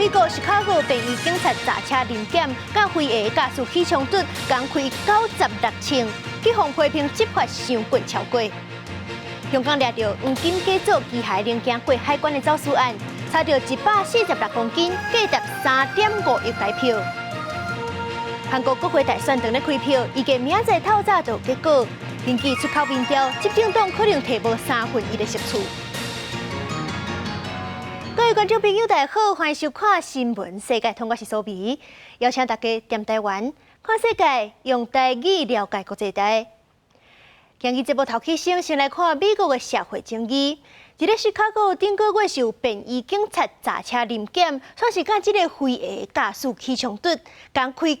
美国芝加哥便衣警察查车临检，甲飞蛾驾驶起冲突，共开96枪，去互批评执法伤棍超过。香港抓到黄金改造机械零件过海关的走私案，查到146公斤，价值3.5亿台票。韩国国会大选正在开票，预计明仔透早就有结果。根据出口民调，执政党可能摕无1/3的席次。各位观众朋友，大家好，欢迎收看《新闻世界》，通我是苏眉，邀请大家踮台湾看世界，用台语了解国际大。今日节目头起先来看美国的社会争议。伫咧芝加哥顶个月是有便衣警察查车临检，算是甲即个飞蛾驾驶起冲突，共开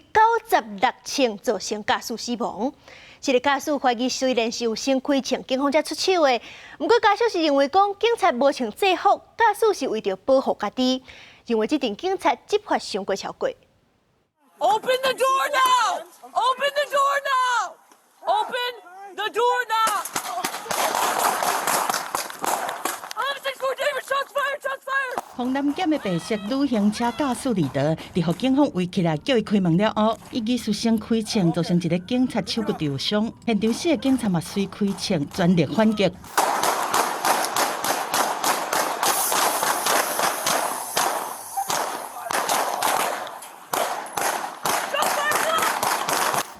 96枪，造成驾驶死亡。这个驾驶怀疑虽然是有先开枪，警方才出手的，不过家属是认为讲警察无穿制服，驾驶是为着保护家己，认为这阵警察执法伤过超过。Open the door now! Open the door now! Open the door now! Shots fired! Shots fired! 防南检的白色旅行车驾驶李德，伫互警方围起来，叫伊开门了后，伊技术先开枪，造成一个警察手骨受伤。现场4个警察嘛随开枪，全力反击。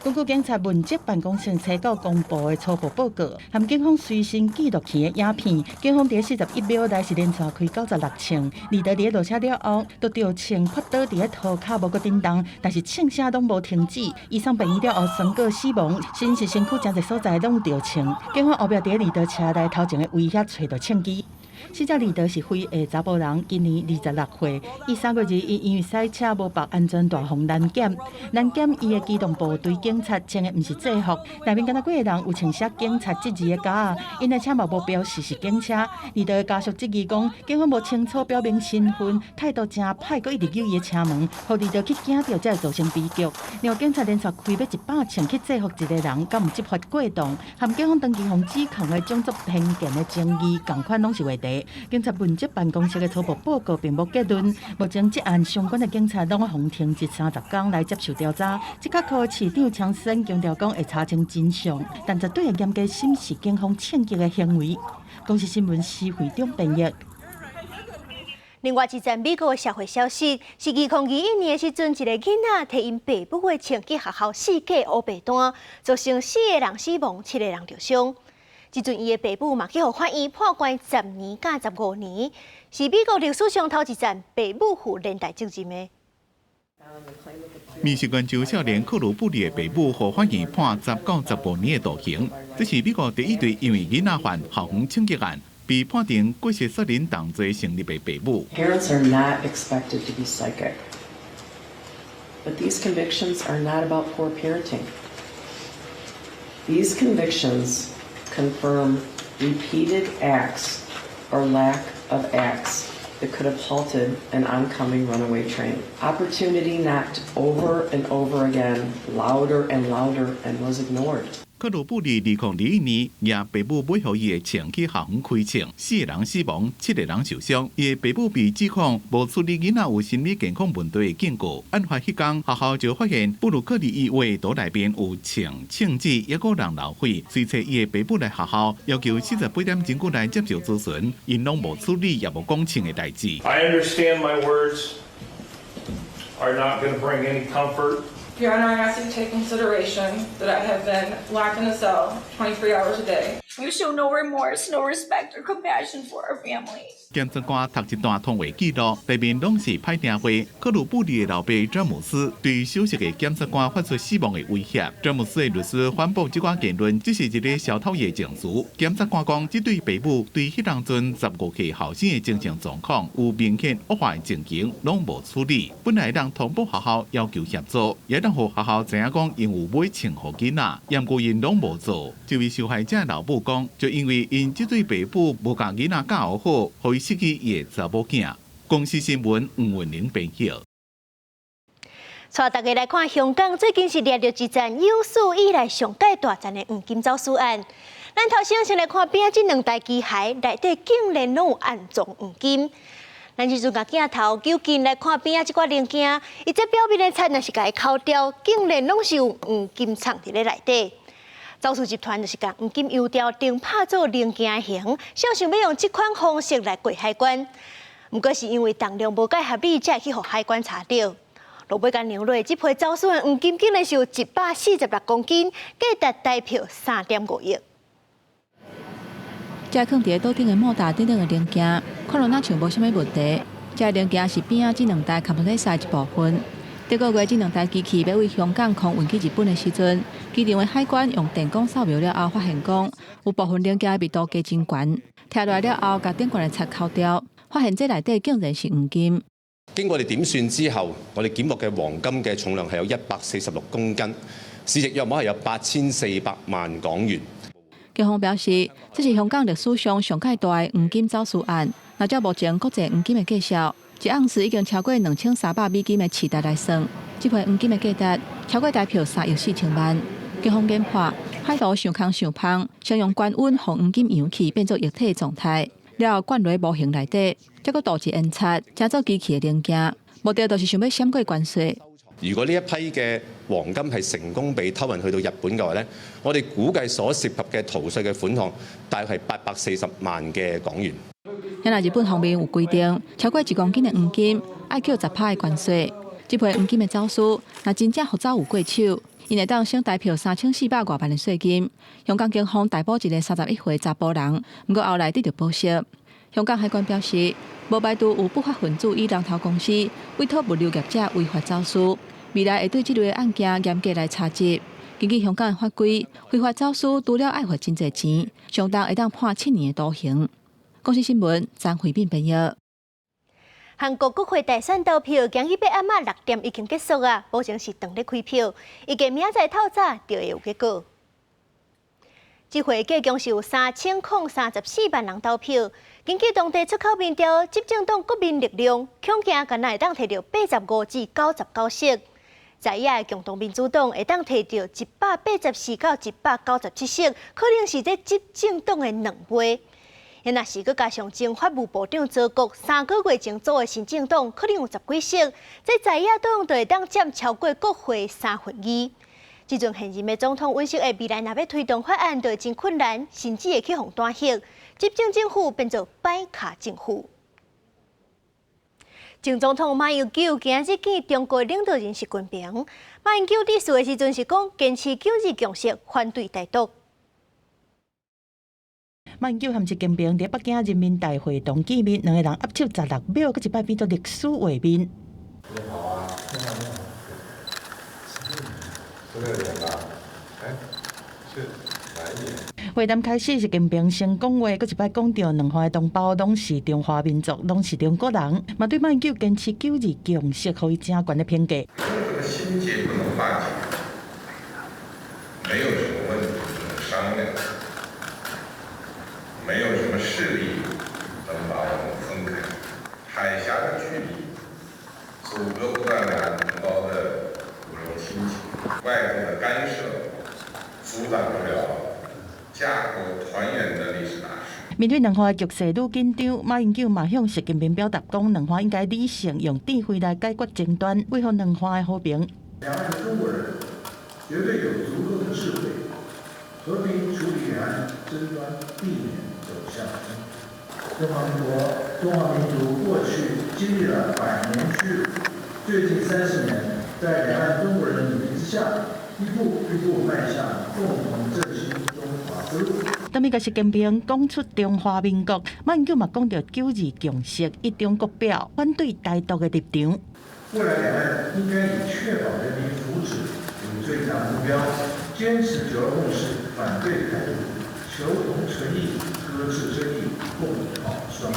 根据警察问责办公室查到公布的初步报告，含警方随身记录器的影片，警方伫41秒内是连续开96枪。李德伫落车了后，就着枪扑倒伫涂骹无搁震动，但是枪声拢无停止。医生病院了后宣告死亡，新市身躯真侪所在拢着枪。警方后壁伫李德车内头前的威胁找到枪支。死者李德是飞蛾查甫人，今年26岁。伊3月2日因为赛车无绑安全带，互拦检。拦检伊的机动部队警察穿的毋是制服，内面敢若几个人有穿写警察这字的夹仔，因的车嘛无标示是警车。李德的家属质疑讲，警方无清楚表明身份，态度真歹，阁一直扭伊的车门，互李德去惊到，才会造成悲剧。另外，警察连续开要100枪去制服一个人，敢毋执法过当，含警方长期互指控的种族偏见的争议，共款拢是话题。警察问责办公室的初步报告并无结论，目前这案相关的警察拢互停职30天来接受调查。芝加哥市长强森强调讲会查清真相，但绝对会严格审视警方枪击的行为。公司新闻司会长编译。另外一则美国的社会消息是2021年的时阵，一个囡仔摕因爸母的枪去学校试假乌白单，造成4个人死亡，7个人受伤。即阵伊的爸母嘛去互法院判关10年甲15年，是美国历史上头一站爸母负连带责任的。密西根州少年克鲁布里的爸母互法院判10到15年的徒刑，这是美国第一对因为囡仔犯校园枪击案被判定过失杀人同罪成立的爸母。Parents are not expected to be psychic, but these convictions are not about poor parenting. These convictions confirm repeated acts or lack of acts that could have halted an oncoming runaway train. Opportunity knocked over and over again, louder and louder, and was ignored. 克鲁布里2021年，也爸母买予伊的枪去校园开枪，4个人死亡，7个人受伤。伊的爸母被指控无处理囡仔有心理健康问题的警告。案发迄天，学校就发现布鲁克利医院肚内边有枪纸，抑个人流血。随找伊的爸母来学校，要求48点钟内接受咨询，因拢无处理也无讲清的代志。I understand my words are not going to bring any comfort. Your Honor, I ask you to take consideration that I have been locked in a cell 23 hours a day. You show no remorse, no respect or compassion for our families. 检察官读一段通话记录，内面拢是派电话。克鲁布里的老爸詹姆斯对休息的检察官发出死亡的威胁。詹姆斯的律师反驳这款言论，只是一个小偷的证词。检察官讲，这对爸母对迄当阵15岁后生的精神状况有明显恶化的情形，拢无处理。本来让通报学校要求协助，也让互学校知影讲因有买枪互囡仔，但过因拢无做。这位受害者老母讲，就因为因这对爸母无甲囡仔教好，互伊失去伊的查某囝。公司新闻黄文玲编译。带大家来看香港最近是抓到一件有史以来上界大战的黄金走私案。咱头先来看边这2台机械内底竟然拢有安装黄金。咱即阵甲镜头究竟来看边仔即寡零件，伊这表面的漆若是甲伊抠掉，竟然拢是有黄金藏伫咧内底。造事集团就是将黄金油条定拍做零件型，想要用这款方式来过海关。不过是因为重量无介合理，才会去互海关查到。落尾甲牛类，这批走私的黄金竟然是有146公斤，价值大票3.5亿。这放伫桌顶的莫大等等的零件，看落若像无啥物问题。这零件是边仔这两台卡布雷赛一部分。这个月这两台机器要为香港空运去日本的时阵，机场的海关用电工扫描了后，发现讲有部分零件密度加真悬，摕落来了后，甲顶悬的漆抠掉，发现这内底竟然是黄金。經過我哋點算之後，我哋檢獲嘅黃金嘅重量係有146公斤，市值約莫係有8400萬港元。警方表示，這是香港歷史上上界大的黃金走私案。按照目前國際黃金的計數，一盎司已經超過2300美金的市值來算，這批黃金的價值超過大票3億4千萬。警方研判，海螺上空上芳，先用高溫讓黃金揚起變作液體狀態，然後灌入模型內底。再個導致印刷，製造機器嘅零件，目的就是想要閃過關稅。如果呢一批嘅黃金係成功被偷運去到日本嘅話咧，我哋估計所涉及嘅逃稅嘅款項大約係840萬嘅港元。因為日本方面有規定，超過1公斤嘅黃金要繳10%嘅關稅。這批黃金嘅走私，若真正復走有過手，因會當省大票3400多萬嘅稅金。香港警方逮捕一個31歲查甫人，不過後來得到保釋。香港海關表示，無排除有不法分子以龍頭公司委託物流業者違法走私，未來會對這類案件嚴格來查緝。根據香港的法規，非法走私除了要罰真濟錢，相當會當判7年的徒刑。公司新聞張惠敏報道。韓國國會大選投票今日8暗6點已經結束啊，目前是等咧開票，預計明仔透早就會有結果。這回計共是有3034萬人投票。根據當地出口民調，執政黨國民力量恐驚敢若會當摕到85至99席，在野共同民主黨會當摕到184到197席，可能是這執政黨的2倍。因若是佮加上前法務部長周國3個月前組的新政黨，可能有10幾席，這在野黨就會當佔超過國會2/3。即陣現任的總統尹錫悅未來若要推動法案，就會真困難，甚至會去互單擊，執政政府變做擺卡政府。前總統馬英九今日見中國領導人習近平，馬英九佇述的時陣是講堅持九二共識，反對台獨。馬英九和習近平在北京人民大會堂見面，兩個人握手16秒，佮一擺變做歷史畫面。會談開始，習近平先講話，佮一擺講到兩岸的同胞攏是中華民族，攏是中國人，嘛對馬英九堅持九二共識，予以正懸的評價。心結不能化解，沒有什麼問題不能商量，沒有什麼勢力能把我們分開。海峽的距離阻隔不斷兩岸同胞的骨肉親情，外部的干涉阻擋不了家國團圓的歷史大事。面對兩岸的局勢愈緊張，馬英九嘛向習近平表達講，兩岸應該理性用智慧來解決爭端，維護兩岸的和平。兩岸的中國人絕對有足夠的智慧，和平處理兩岸爭端，避免走向中華民國、中華民族過去經歷了100年屈辱，最近30年，在兩岸中國人的努力之下，一步一步邁向共同振興中華之路。當面甲習近平講出中華民國，馬英九嘛講到九二共識，一中國表反對台獨的立場。未來兩岸應該以確保人民福祉為最大目標，堅持九二共識，反對台獨，求同存異，擱置爭議，共好雙贏，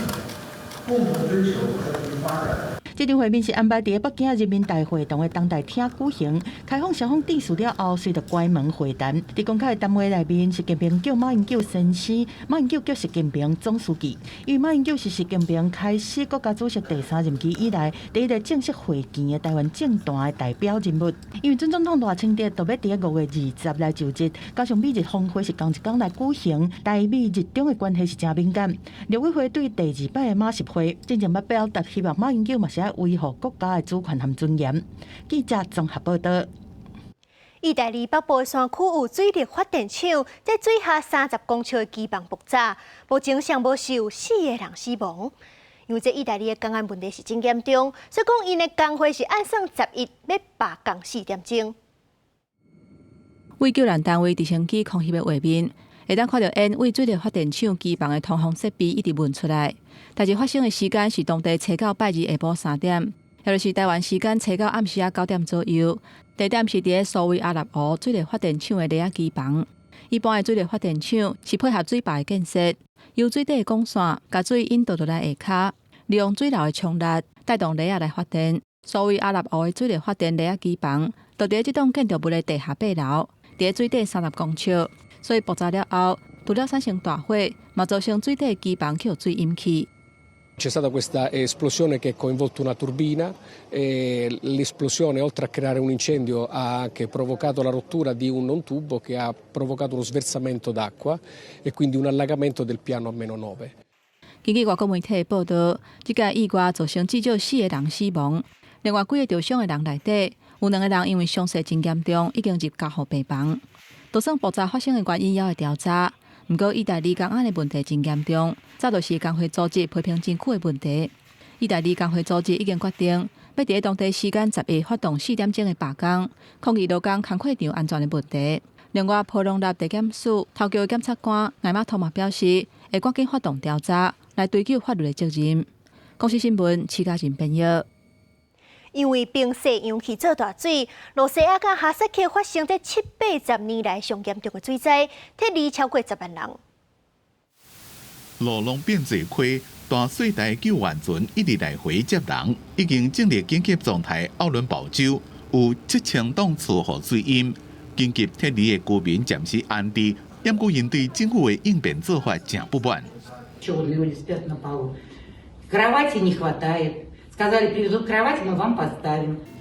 共同追求和平發展。这场会面是安排伫北京人民大会堂的当代厅举行，开放双方致辞了后，随着关门会谈。伫公开的谈话内面，习近平叫马英九先生，马英九叫习近平总书记，因为马英九是习近平开始国家主席第3任期以来第一个正式会见的台湾政坛的代表人物。因为准总统大清典就要伫5月20来就职，加上美日峰会是同一天来举行，台美日中的关系是真敏感。陆委会对第2摆的马习会，真正要表达希望马英九嘛是要维护国家的主权和尊严。记者综合报道。意大利北部的山区有水力发电厂在水下30公尺的基棒爆炸，目前尚无受4个人死亡。因为这意大利的工安问题是真严重，所以讲因的工会是按算11要罢工4点钟。为救援单位伫升机空袭的画面，会当看到因为水力发电厂基棒的通风设备一直问出来。代志发生的时间是当地初到拜日下晡3点，也就是台湾时间初到暗时9点左右。地点是伫苏维阿纳湖水力发电厂的雷亚基房。一般的水力发电厂是配合水坝的建设，由水底的管线把水引导落来下骹，利用水流的冲力带动雷亚来发电。苏维阿纳湖的水力发电雷亚基房，就伫这栋建筑物的地下8楼，伫水底30公尺，所以爆炸了后，除了产生大火，嘛造成水底的基房去有水引起。C'è stata questa esplosione che ha coinvolto una turbina, l'esplosione oltre a creare un incendio ha anche provocato la rottura di un tubo che ha provocato uno sversamento d'acqua e quindi un allagamento del piano a -9. 根据外国媒体的报道，这个意外造成至少4个人死亡，另外几个受伤的人内底，有2个人因为伤势真严重，已经入加护病房。就算爆炸发生的原因还会调查。不过，意大利工安的问题真严重，早就是工会组织批评政府的问题。意大利工会组织已经决定，要伫当地时间10日发动4点钟的罢工，抗议劳工工课场安全的问题。另外，波隆纳地检署头桥检察官艾玛托马表示，会赶紧发动调查，来追究法律的责任。公司新闻徐家仁编译。因为冰雪涌起做大水，罗西亚甲哈萨克发生在780年来上严重的水灾，撤离超过10万人。路龙变做溪，大水台救援船一直来回接人，已经进入紧急状态。奥伦堡州有7000栋厝户水淹，紧急撤离的居民暂时安置，不过因对政府的应变做法真不满。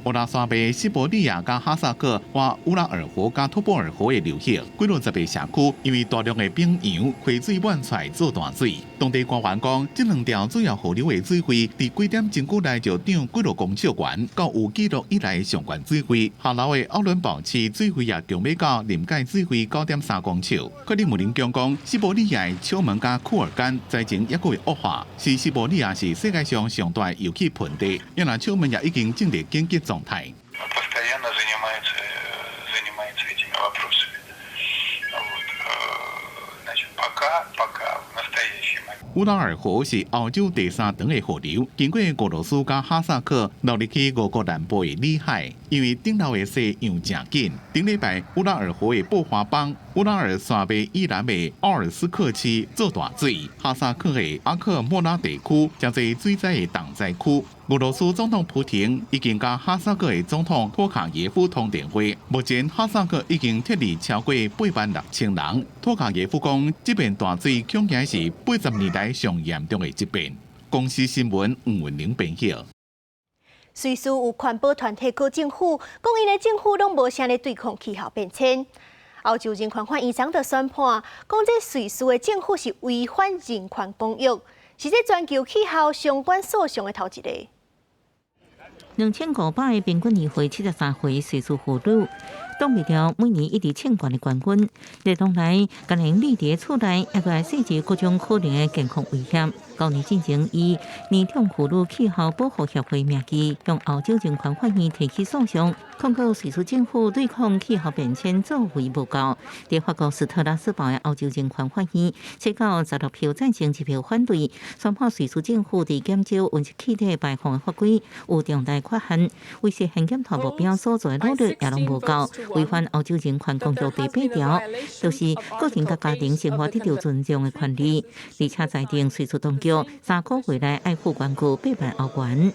乌拉山北、西伯利亚、加哈萨克、和乌拉尔河、加托波尔河的流域，几60个社区因为大量的冰洋溪水漫出来做大水。当地官员讲，这2条主要河流的水位，伫几点钟久内就涨几落公尺悬，到有记录以来上悬水位。下流的奥伦堡市水位也强要到临界水位9.3公尺。克里姆林宫讲，西伯利亚的丘门加库尔干灾情也会恶化，是西伯利亚是世界上上大的油气盆地，因为丘门也已经进入紧急状态。Постоянно занимается этими вопросами. Значит, пока в настоящий момент. 乌拉尔河是欧洲第3长的河流，经过俄罗斯加哈萨克流入去俄国南部的里海，因为顶流的水涨真紧。顶礼拜，乌拉尔河的布华邦、乌拉尔山北以南的奥尔斯克区做大水，哈萨克的阿克莫拉地区正是水灾的重灾区。俄罗斯总统普廷已经甲哈萨克的总统托卡耶夫通电话，目前哈萨克已经撤离超过86000人。托卡耶夫讲，这边大水恐惊是80年来上严重的疾病。公司新闻黄文玲编译。瑞士有环保团体告政府，讲因的政府拢无啥咧对抗气候变迁。欧洲人权法院昨就宣判，讲这瑞士的政府是违反人权公约，是这全球气候相关诉讼的头一个。2500个平均年岁73岁瑞士妇女，挡袂了每年一直称冠的冠军。历冬来，甘能立伫厝内，也来设置各种可能的健康威胁。9年进前，以年长妇女气候保护协会名义，向欧洲人权法院提起诉讼，控告瑞士政府对抗气候变迁作为无够。在法国斯特拉斯堡的欧洲人权法院，796票赞成，1票反对，宣判瑞士政府伫减少温室气体排放的法规有重大缺陷，为实现减碳目标所做的努力也拢无够，违反欧洲人权公约第8条，就是个人甲家庭生活得到尊重的权利，而且裁定瑞士当局3个月内爱付关顾8万欧元。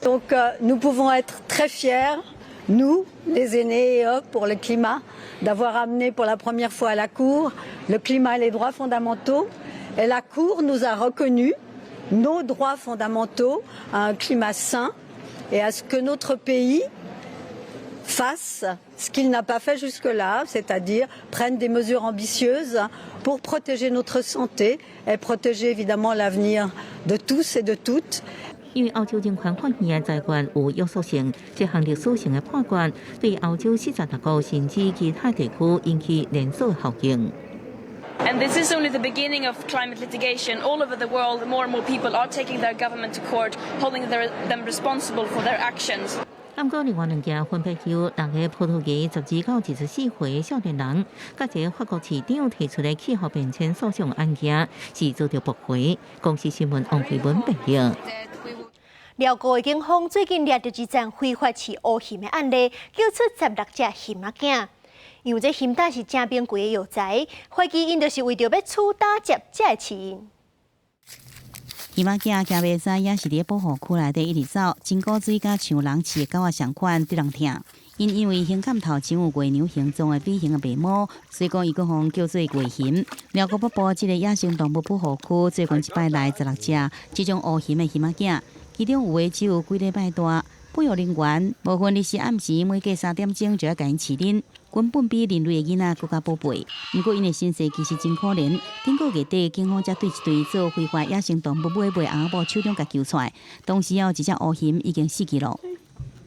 Donc nous pouvons être très fiers, nous, les aînés et eux, pour le climat, d'avoir amené pour la première fois à la Cour le climat et les droits fondamentaux. Et la Cour nous a reconnu nos droits fondamentaux à un climat sain et à ce que notre pays fasse ce qu'il n'a pas fait jusque-là, c'est-à-dire prenne des mesures ambitieuses pour protéger notre santé et protéger évidemment l'avenir de tous et de toutes. 因为澳洲政权判刑裁决有约束性，这项历史性的判决对澳洲46个甚至其他地区引起连锁效应。 And this is only the beginning of climate litigation. All over the world, more and more people are taking their government to court, holding them responsible for their actions. 不过，另外两件分别由6个葡萄牙12到14岁的少年人，甲一个法国市长提出的气候变迁诉讼案件是遭到驳回。公司新闻王慧文报道。 寮国的警方最近抓到一桩非法饲乌熊的案例，救出16只熊仔囝。因为这熊胆是正边贵的药材，怀疑因就是为着要取打劫才会饲因。熊仔囝行袂使，也是伫保护区内底一直走，真古水甲像人饲的狗仔相款，对人疼。因为胸坎头前有月牛形状的尾形的眉毛，所以讲伊个方叫做月熊。寮国北部这个野生动物保护区最近一摆来16只这种乌熊的熊仔囝。 其中有的只有几礼拜大，保育人员无分日时暗时每隔3点钟就要甲因饲奶，根本比人类的囡仔更加宝贝。不过因的身世其实真可怜，顶个月底警方才对一对做非法野生动物买卖红某手中甲救出来，当时有一只乌熊已经死去了。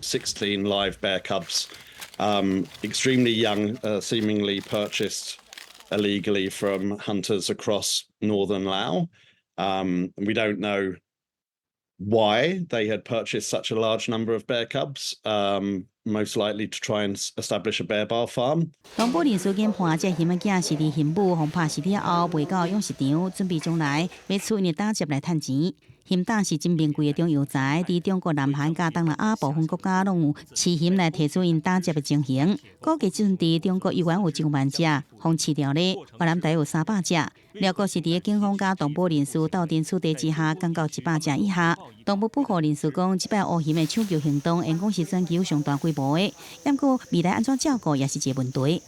16 live bear cubs, extremely young, seemingly purchased illegally from hunters across northern Laos. We don't know why they had purchased such a large number of bear cubs, most likely to try and establish a bear bar farm. 东部林书检判这熊仔囝是伫熊母互拍死了后，卖到养殖场，准备将来要出因的打劫来趁钱。熊胆是真名贵的中药材，伫中国南韩甲东南亚部分国家拢有饲熊来提出因打劫的情形。估计即阵伫中国依然有1万只，方饲掉咧，越南大约有300只。寮国是伫警方甲动保人士斗阵处理之下，降到100只以下。动物保护人士讲，即摆乌熊的抢救行动，因讲是全球上大规模的，不过未来安怎照顾也是一个问题。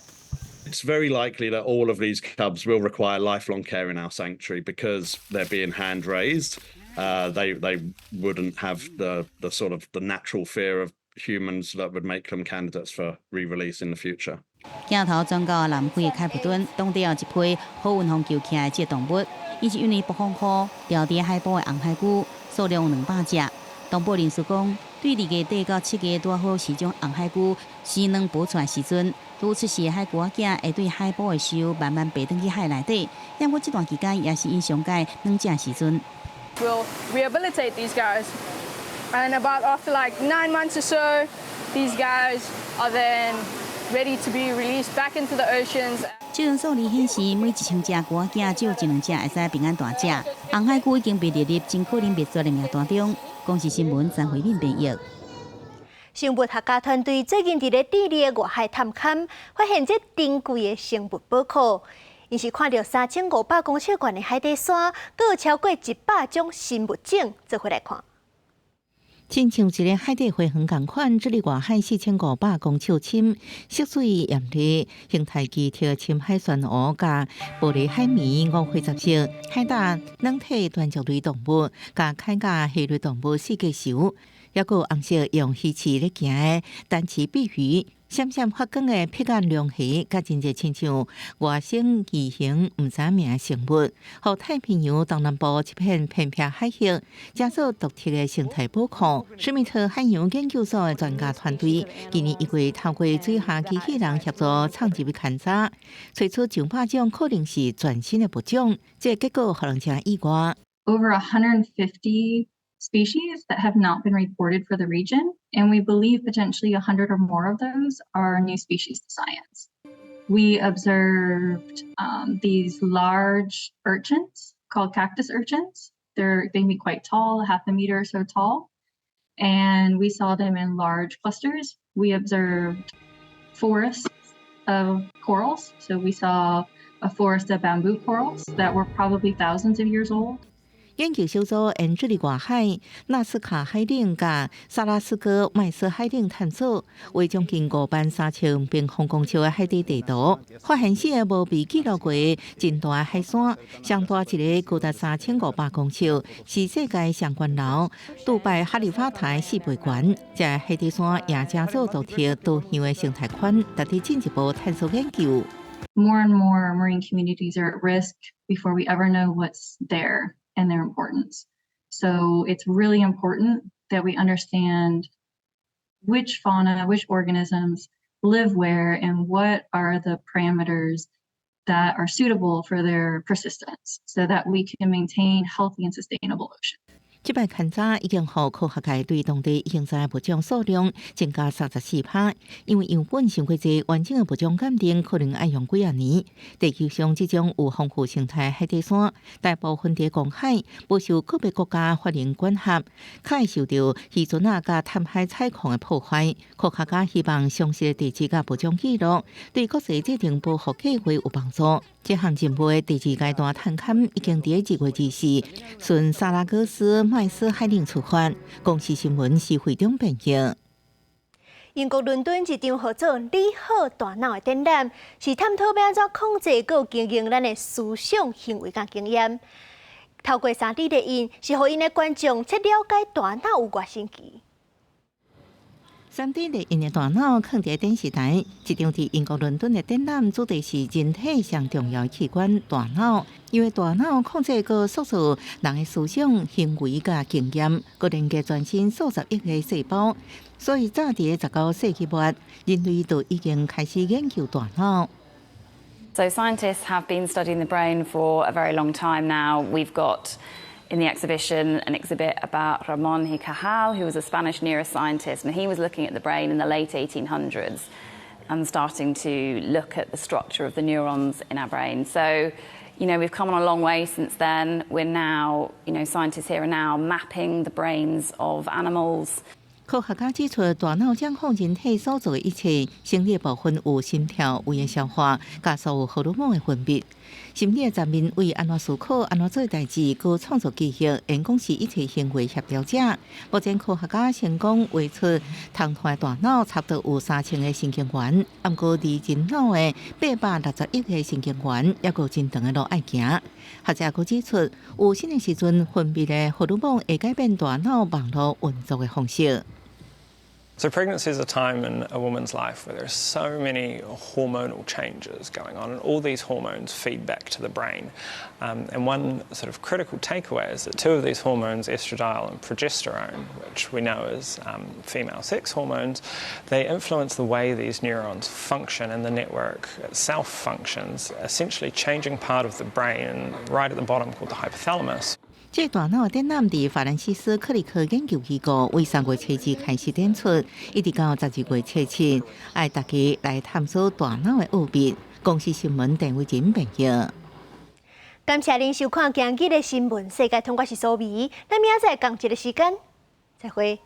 It's very likely that all of these cubs will require lifelong care in our sanctuary because they're being hand raised. They wouldn't have the sort of the natural fear of humans that would make them candidates for re-release in the future. 镜头转到南非的开普敦，当地有一批好运风救起来的这动物，伊是因为北方khu调伫海捕的红海龟，数量有200只。动保人士讲，对2月底到7月拄好是种红海龟死卵孵出来时阵，拄出世的海龟仔会对海捕的兽慢慢爬转去海内底。不过这段期间也是因上届卵只时阵。 We'll rehabilitate these guys, and about after like 9 months or so, these guys are then ready to be released back into the oceans. 这种数字显示，每1000只龟仔只有1-2只会使平安大只。红海龟已经被列入真可能灭绝的名单中。公视新闻张慧敏编译。生物学家团队最近伫咧智利的外海探勘，发现这珍贵的生物宝库。 因是看到3500公尺高的海底山，佮有超过100种生物种，做回来看。亲像一个海底花园共款，这里外海4500公尺深，色水艳丽，形态奇特，深海珊瑚甲玻璃海绵5色，海胆、软体短脚类动物，甲铠甲蟹类动物4个球，还有红色用鱼翅咧行的单鳍碧鱼。 闪闪发光的皮眼龙鱼，甲真侪亲像外星异形毋知名的生物，互太平洋东南部一片偏僻海域，加做独特的生态宝库。史密特海洋研究所的专家团队今年1月透过水下机器人协助创入的勘查，找出100种可能是全新的物种，这结果互人真意外。Over 150 species that have not been reported for the region, and we believe potentially 100 or more of those are new species to science. We observed these large urchins called cactus urchins. They can be quite tall, half a meter or so tall, and we saw them in large clusters. We observed forests of corals, so we saw a forest of bamboo corals that were probably thousands of years old. 研究小组沿距离外海、纳斯卡海岭甲萨拉斯戈麦斯海岭探索，为将近53000平方公尺的海底地图，发现4个无被记录过真大的海山，上大一个高达3500公尺，是世界上悬楼，杜拜哈利法塔4倍悬。这海底山也正做独特多样的生态圈，值得进一步探索研究。More and more marine communities are at risk before we ever know what's there and their importance. So it's really important that we understand which fauna, which organisms live where, and what are the parameters that are suitable for their persistence so that we can maintain healthy and sustainable oceans. 这摆勘查已经让科学界对当地现在物种数量增加34%，因为样本伤过济，完整的物种鉴定可能要用几啊年。地球上这种有丰富生态海底山，大部分在公海，不受个别国家法令管辖，较会受到渔船甲探海采矿的破坏。科学家希望详细的地质甲物种记录，对国际制定保护计划有帮助。这项任务的第2阶段探勘已经在2月24日顺萨拉戈斯麦斯海岭出发。公司新闻是会中编辑。英国伦敦一场号做“你好大脑”的展览，是探讨要安怎控制佮经营咱的思想、行为甲经验。透过3D 列印，是互因的观众切了解大脑有偌神奇。3D 列印的大脑放伫电视台，一场伫英国伦敦的展览，主题是人体上重要的器官——大脑。因为大脑控制佮塑造人的思想、行为甲经验，佮连接全身数十亿个细胞，所以早伫19世纪末，人类就已经开始研究大脑。So scientists have been studying the brain for a very long time now. We've got in the exhibition an exhibit about Ramon y Cajal, who was a Spanish neuroscientist, and he was looking at the brain in the late 1800s and starting to look at the structure of the neurons in our brain. So, you know, we've come on a long way since then. We're now, you know, scientists here are now mapping the brains of animals. 科学家指出，大脑掌控人体所做的一切，生理部分有心跳、胃的消化、加速荷尔蒙的分泌。心理的层面为安怎思考、安怎做代志，佮创造记忆，因讲是一切行为协调者。目前科学家成功画出通透的大脑差不多有3000个神经元，不过离人脑的861个神经元，还有真长的路要行。学者佮指出，有新的时阵分泌的荷尔蒙会改变大脑网络运作的方式。So pregnancy is a time in a woman's life where there are so many hormonal changes going on, and all these hormones feed back to the brain. And one sort of critical takeaway is that 2 of these hormones, estradiol and progesterone, which we know as female sex hormones, they influence the way these neurons function and the network itself functions, essentially changing part of the brain right at the bottom called the hypothalamus. 这大脑的展览伫法兰西斯克里克研究机构为3月初2开始展出，一直到12月初7，爱大家来探索大脑的奥秘。公司新闻陈伟真编辑。感谢您收看今日的新闻世界，通过是苏眉，咱明仔载同一个时间再会。